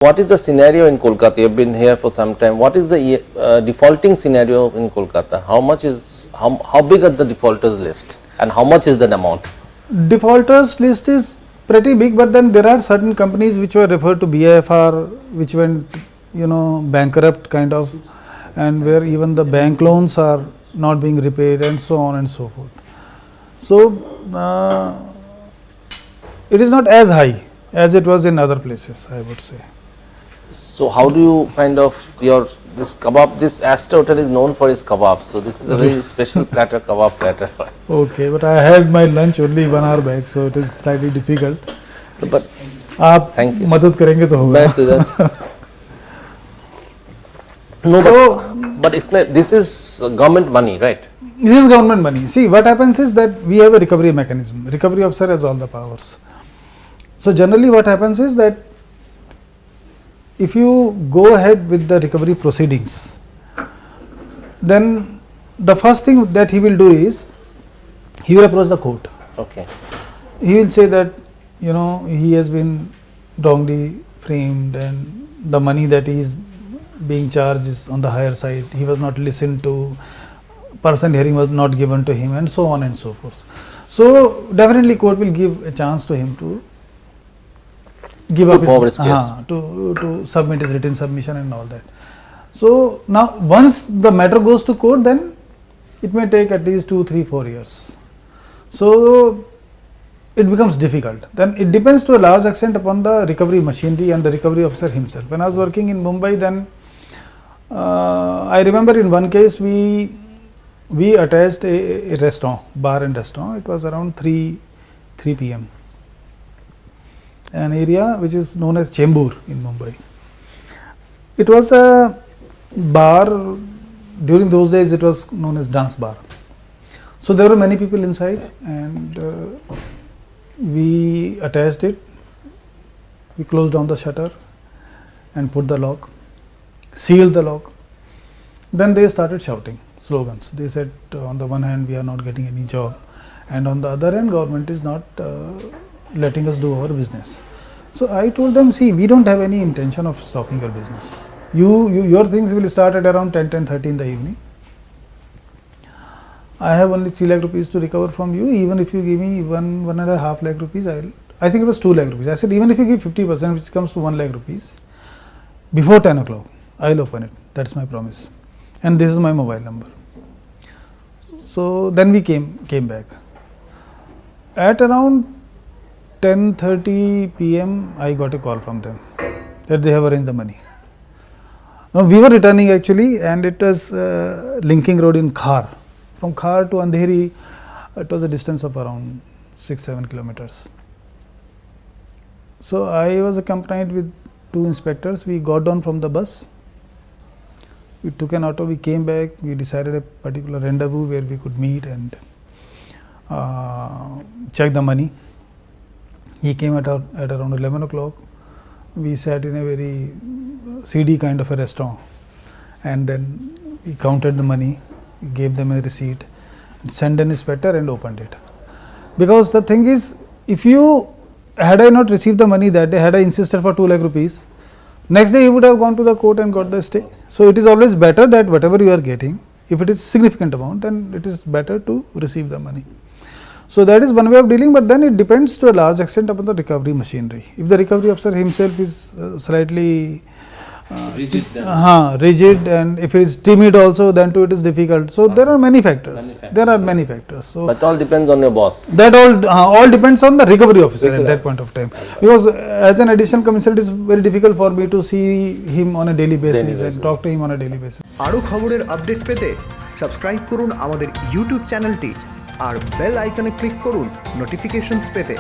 What is the scenario in Kolkata? You've been here for some time. What is the defaulting scenario in Kolkata? How big are the defaulters list, and how much is the amount? Defaulters list is pretty big, but then there are certain companies which were referred to BIFR, which went, bankrupt kind of, and where even the bank loans are not being repaid, and so on and so forth. So it is not as high as it was in other places, I would say. So how do you kind of this kebab? This Astor Hotel is known for its kebab, so this is a very special platter, kebab platter. Okay, but I had my lunch only 1 hour back, so it is slightly difficult. But आप thank you. मदद करेंगे तो होगा. No, but this is government money, right? This is government money. See, what happens is that we have a recovery mechanism. Recovery officer has all the powers. So generally what happens is that if you go ahead with the recovery proceedings, then the first thing that he will do is he will approach the court. Okay. He will say that he has been wrongly framed and the money that he is being charged is on the higher side. He was not listened to. Person hearing was not given to him, and so on and so forth. So definitely court will give a chance to him to give up his to submit his written submission and all that. So now once the matter goes to court, then it may take at least 2, 3, 4 years. So it becomes difficult. Then it depends to a large extent upon the recovery machinery and the recovery officer himself. When I was working in Mumbai, then I remember in one case we attached a restaurant, bar and restaurant. It was around 3 p.m. an area which is known as Chembur in Mumbai. It was a bar. During those days it was known as dance bar. So there were many people inside, and we attached it. We closed down the shutter and put the lock, sealed the lock. Then they started shouting slogans. They said, on the one hand we are not getting any job, and on the other hand government is not letting us do our business. So I told them, see, we don't have any intention of stopping your business. Your things will start at around 10:30 in the evening. I have only 3 lakh rupees to recover from you. Even if you give me 1.5 lakh rupees, I think it was 2 lakh rupees. I said, even if you give 50%, which comes to 1 lakh rupees, before 10 o'clock, I'll open it. That's my promise. And this is my mobile number. So then we came back. At around 10:30 p.m. I got a call from them that they have arranged the money. Now we were returning actually, and it was linking road in Khar. From Khar to Andheri, it was a distance of around 6-7 kilometers. So I was accompanied with 2 inspectors. We got down from the bus. We took an auto, we came back, we decided a particular rendezvous where we could meet and check the money. He came at around 11 o'clock. We sat in a very seedy kind of a restaurant, and then we counted the money, gave them a receipt, sent an inspector and opened it. Because the thing is, had I not received the money that day, had I insisted for 2 lakh rupees, next day he would have gone to the court and got the stay. So it is always better that whatever you are getting, if it is significant amount, then it is better to receive the money. So that is one way of dealing, but then it depends to a large extent upon the recovery machinery. If the recovery officer himself is slightly rigid, and if it is timid also, then too it is difficult. So there are many factors. So but all depends on your boss. That all depends on the recovery officer at that point of time. Because as an additional commissioner, it is very difficult for me to see him on a daily basis and talk to him on a daily basis. আরো খবরের update পেতে subscribe করুন আমাদের YouTube চ্যানেলটি আর bell আইকনে click করুন notifications পেতে।